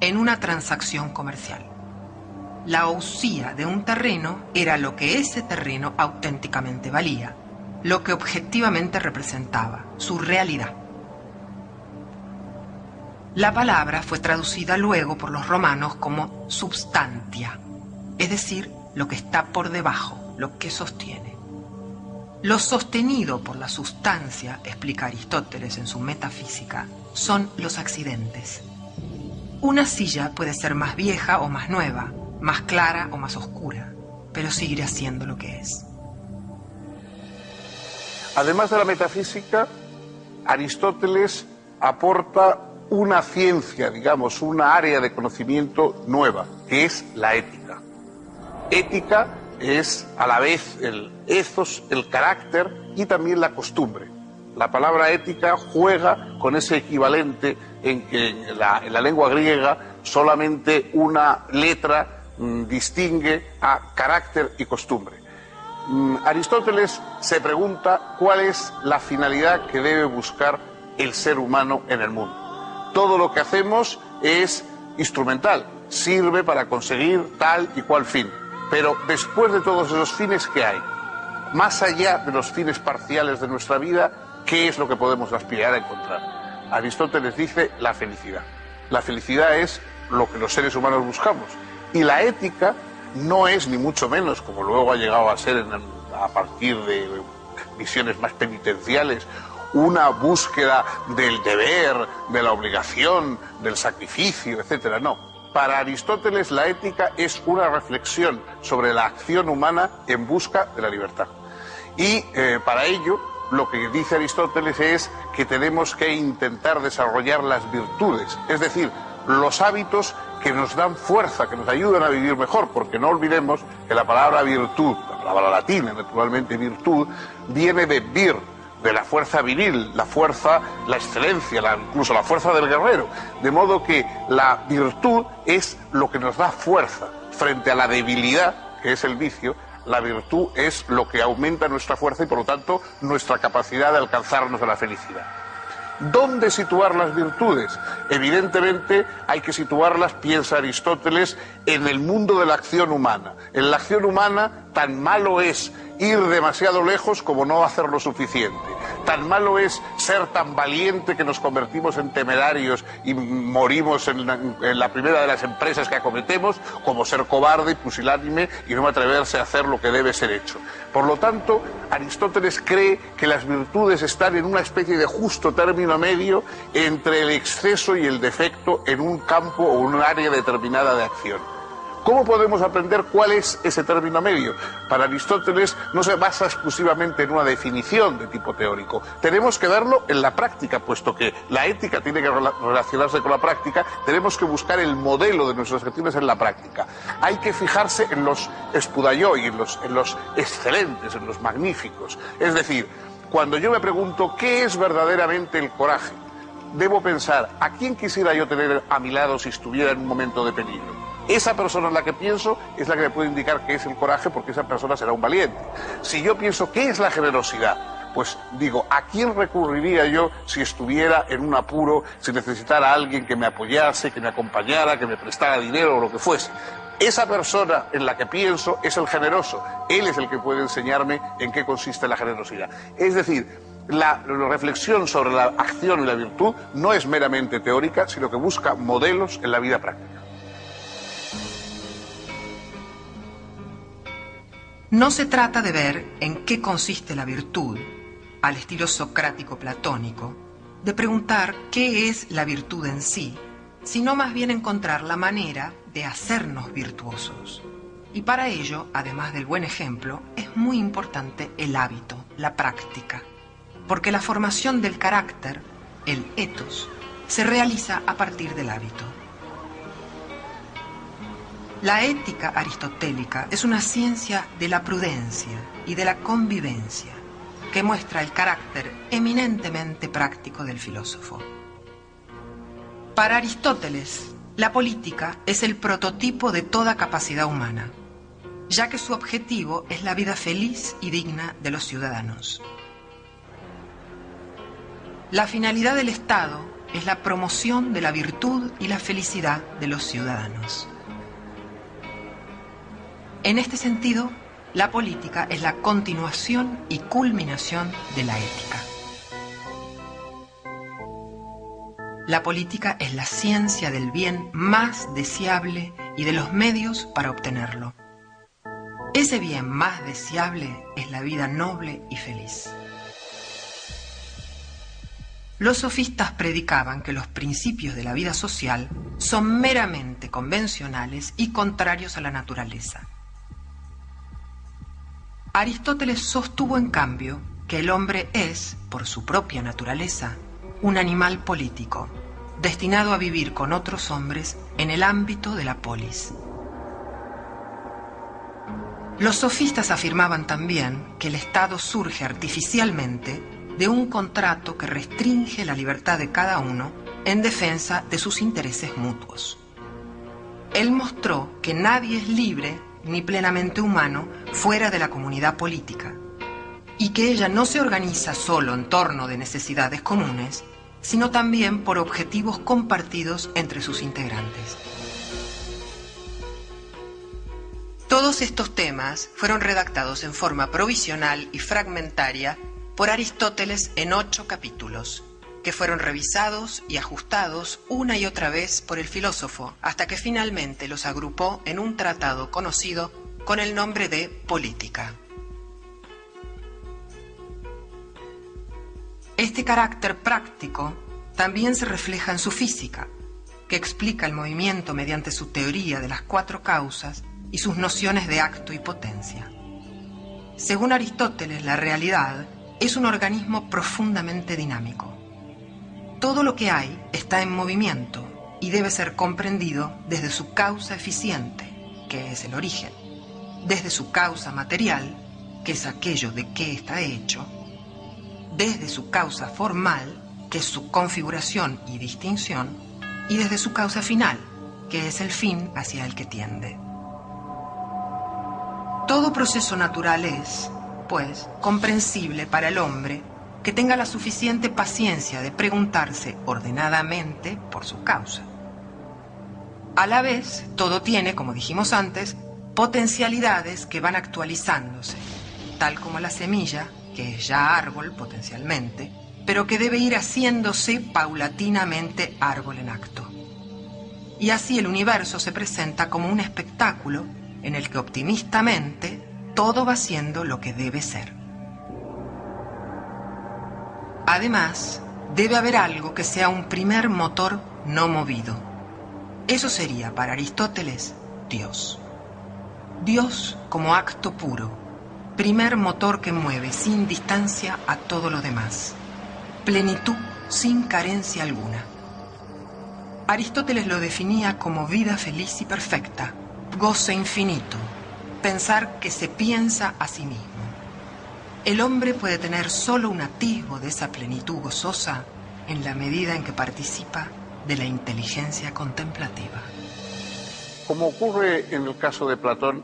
en una transacción comercial. La usía de un terreno era lo que ese terreno auténticamente valía, lo que objetivamente representaba, su realidad. La palabra fue traducida luego por los romanos como substantia, es decir, lo que está por debajo, lo que sostiene. Lo sostenido por la sustancia, explica Aristóteles en su Metafísica, son los accidentes. Una silla puede ser más vieja o más nueva, más clara o más oscura, pero seguirá siendo lo que es. Además de la metafísica, Aristóteles aporta una ciencia, digamos, una área de conocimiento nueva, que es la ética. Ética es a la vez el ethos, el carácter y también la costumbre. La palabra ética juega con ese equivalente en que en la lengua griega solamente una letra distingue a carácter y costumbre. Aristóteles se pregunta cuál es la finalidad que debe buscar el ser humano en el mundo. Todo lo que hacemos es instrumental, sirve para conseguir tal y cual fin. Pero después de todos esos fines, ¿qué hay? Más allá de los fines parciales de nuestra vida, ¿qué es lo que podemos aspirar a encontrar? Aristóteles dice la felicidad. La felicidad es lo que los seres humanos buscamos. Y la ética no es ni mucho menos, como luego ha llegado a ser a partir de visiones más penitenciales, una búsqueda del deber, de la obligación, del sacrificio, etcétera. No. Para Aristóteles la ética es una reflexión sobre la acción humana en busca de la libertad. Y para ello lo que dice Aristóteles es que tenemos que intentar desarrollar las virtudes, es decir, los hábitos que nos dan fuerza, que nos ayudan a vivir mejor, porque no olvidemos que la palabra virtud, la palabra latina naturalmente virtud, viene de vir, de la fuerza viril, la fuerza, la excelencia, incluso la fuerza del guerrero. De modo que la virtud es lo que nos da fuerza frente a la debilidad, que es el vicio. La virtud es lo que aumenta nuestra fuerza y por lo tanto nuestra capacidad de alcanzarnos a la felicidad. ¿Dónde situar las virtudes? Evidentemente hay que situarlas, piensa Aristóteles, en el mundo de la acción humana. En la acción humana tan malo es ir demasiado lejos como no hacer lo suficiente. Tan malo es ser tan valiente que nos convertimos en temerarios y morimos en la primera de las empresas que acometemos, como ser cobarde y pusilánime y no atreverse a hacer lo que debe ser hecho. Por lo tanto, Aristóteles cree que las virtudes están en una especie de justo término medio entre el exceso y el defecto en un campo o un área determinada de acción. ¿Cómo podemos aprender cuál es ese término medio? Para Aristóteles no se basa exclusivamente en una definición de tipo teórico. Tenemos que verlo en la práctica, puesto que la ética tiene que relacionarse con la práctica, tenemos que buscar el modelo de nuestras acciones en la práctica. Hay que fijarse en los spudaioi, en los excelentes, en los magníficos. Es decir, cuando yo me pregunto ¿qué es verdaderamente el coraje? Debo pensar, ¿a quién quisiera yo tener a mi lado si estuviera en un momento de peligro? Esa persona en la que pienso es la que me puede indicar qué es el coraje, porque esa persona será un valiente. Si yo pienso qué es la generosidad, pues digo, ¿a quién recurriría yo si estuviera en un apuro, si necesitara a alguien que me apoyase, que me acompañara, que me prestara dinero o lo que fuese? Esa persona en la que pienso es el generoso. Él es el que puede enseñarme en qué consiste la generosidad. Es decir, la reflexión sobre la acción y la virtud no es meramente teórica, sino que busca modelos en la vida práctica. No se trata de ver en qué consiste la virtud, al estilo socrático platónico, de preguntar qué es la virtud en sí, sino más bien encontrar la manera de hacernos virtuosos. Y para ello, además del buen ejemplo, es muy importante el hábito, la práctica, porque la formación del carácter, el ethos, se realiza a partir del hábito. La ética aristotélica es una ciencia de la prudencia y de la convivencia que muestra el carácter eminentemente práctico del filósofo. Para Aristóteles, la política es el prototipo de toda capacidad humana, ya que su objetivo es la vida feliz y digna de los ciudadanos. La finalidad del Estado es la promoción de la virtud y la felicidad de los ciudadanos. En este sentido, la política es la continuación y culminación de la ética. La política es la ciencia del bien más deseable y de los medios para obtenerlo. Ese bien más deseable es la vida noble y feliz. Los sofistas predicaban que los principios de la vida social son meramente convencionales y contrarios a la naturaleza. Aristóteles sostuvo, en cambio, que el hombre es, por su propia naturaleza, un animal político, destinado a vivir con otros hombres en el ámbito de la polis. Los sofistas afirmaban también que el Estado surge artificialmente de un contrato que restringe la libertad de cada uno en defensa de sus intereses mutuos. Él mostró que nadie es libre ni plenamente humano fuera de la comunidad política, y que ella no se organiza solo en torno de necesidades comunes, sino también por objetivos compartidos entre sus integrantes. Todos estos temas fueron redactados en forma provisional y fragmentaria por Aristóteles en 8 capítulos, que fueron revisados y ajustados una y otra vez por el filósofo, hasta que finalmente los agrupó en un tratado conocido con el nombre de Política. Este carácter práctico también se refleja en su física, que explica el movimiento mediante su teoría de las 4 causas y sus nociones de acto y potencia. Según Aristóteles, la realidad es un organismo profundamente dinámico. Todo lo que hay está en movimiento y debe ser comprendido desde su causa eficiente, que es el origen, desde su causa material, que es aquello de qué está hecho, desde su causa formal, que es su configuración y distinción, y desde su causa final, que es el fin hacia el que tiende. Todo proceso natural es, pues, comprensible para el hombre que tenga la suficiente paciencia de preguntarse ordenadamente por su causa. A la vez, todo tiene, como dijimos antes, potencialidades que van actualizándose, tal como la semilla, que es ya árbol potencialmente, pero que debe ir haciéndose paulatinamente árbol en acto. Y así el universo se presenta como un espectáculo en el que optimistamente todo va siendo lo que debe ser. Además, debe haber algo que sea un primer motor no movido. Eso sería, para Aristóteles, Dios. Dios como acto puro, primer motor que mueve sin distancia a todo lo demás. Plenitud sin carencia alguna. Aristóteles lo definía como vida feliz y perfecta, goce infinito, pensar que se piensa a sí mismo. El hombre puede tener solo un atisbo de esa plenitud gozosa en la medida en que participa de la inteligencia contemplativa. Como ocurre en el caso de Platón,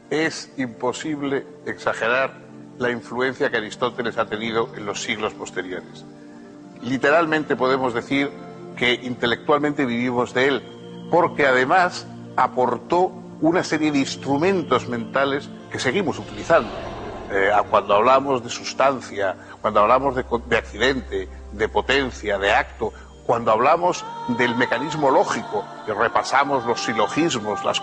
es imposible exagerar la influencia que Aristóteles ha tenido en los siglos posteriores. Literalmente podemos decir que intelectualmente vivimos de él, porque además aportó una serie de instrumentos mentales que seguimos utilizando. Cuando hablamos de sustancia, cuando hablamos de accidente, de potencia, de acto, cuando hablamos del mecanismo lógico, que repasamos los silogismos, las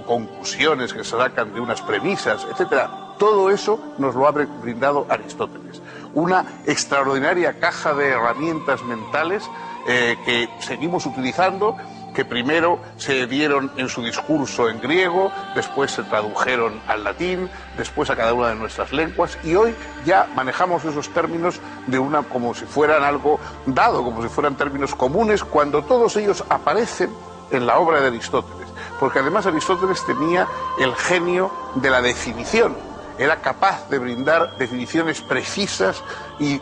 conclusiones que se sacan de unas premisas, etcétera, todo eso nos lo ha brindado Aristóteles. Una extraordinaria caja de herramientas mentales que seguimos utilizando, que primero se dieron en su discurso en griego, después se tradujeron al latín, después a cada una de nuestras lenguas, y hoy ya manejamos esos términos como si fueran algo dado, como si fueran términos comunes, cuando todos ellos aparecen en la obra de Aristóteles, porque además Aristóteles tenía el genio de la definición. era capaz de brindar definiciones precisas y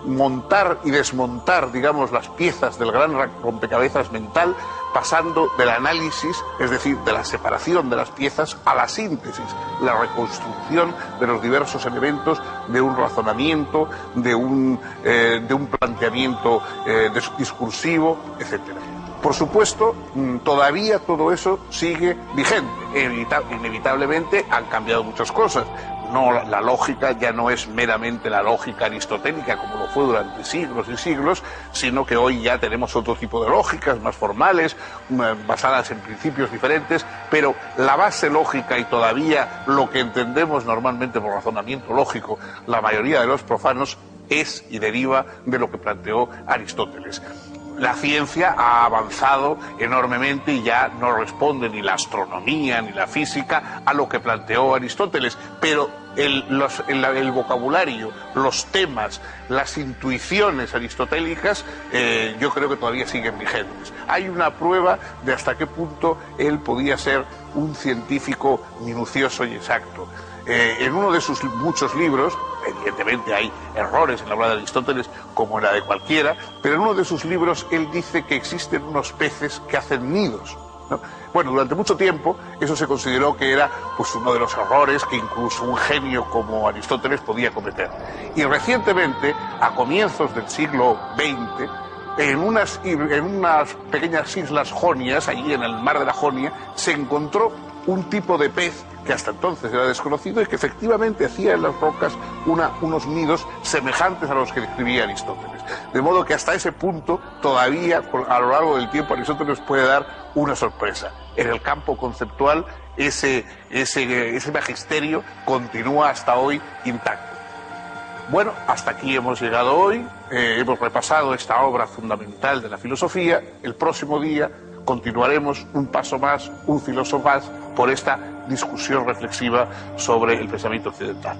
montar y desmontar, digamos, las piezas del gran rompecabezas mental, pasando del análisis, es decir, de la separación de las piezas, a la síntesis, la reconstrucción de los diversos elementos de un razonamiento, de un planteamiento discursivo, etcétera. Por supuesto, todavía todo eso sigue vigente. Inevitablemente han cambiado muchas cosas. No, la lógica ya no es meramente la lógica aristotélica como lo fue durante siglos y siglos, sino que hoy ya tenemos otro tipo de lógicas más formales, basadas en principios diferentes, pero la base lógica y todavía lo que entendemos normalmente por razonamiento lógico, la mayoría de los profanos, es y deriva de lo que planteó Aristóteles. La ciencia ha avanzado enormemente y ya no responde ni la astronomía ni la física a lo que planteó Aristóteles, pero el vocabulario, los temas, las intuiciones aristotélicas, yo creo que todavía siguen vigentes. Hay una prueba de hasta qué punto él podía ser un científico minucioso y exacto. En uno de sus muchos libros, evidentemente hay errores en la obra de Aristóteles como en la de cualquiera, pero en uno de sus libros él dice que existen unos peces que hacen nidos, ¿no? Bueno, durante mucho tiempo eso se consideró que era pues uno de los errores que incluso un genio como Aristóteles podía cometer. Y recientemente, a comienzos del siglo XX, en unas pequeñas islas jonias, allí en el mar de la Jonia, se encontró un tipo de pez que hasta entonces era desconocido y que efectivamente hacía en las rocas unos nidos semejantes a los que describía Aristóteles. De modo que hasta ese punto todavía a lo largo del tiempo Aristóteles puede dar una sorpresa. En el campo conceptual ese magisterio continúa hasta hoy intacto. Bueno, hasta aquí hemos llegado hoy, hemos repasado esta obra fundamental de la filosofía. El próximo día continuaremos un paso más, un filósofo más, por esta discusión reflexiva sobre el pensamiento occidental.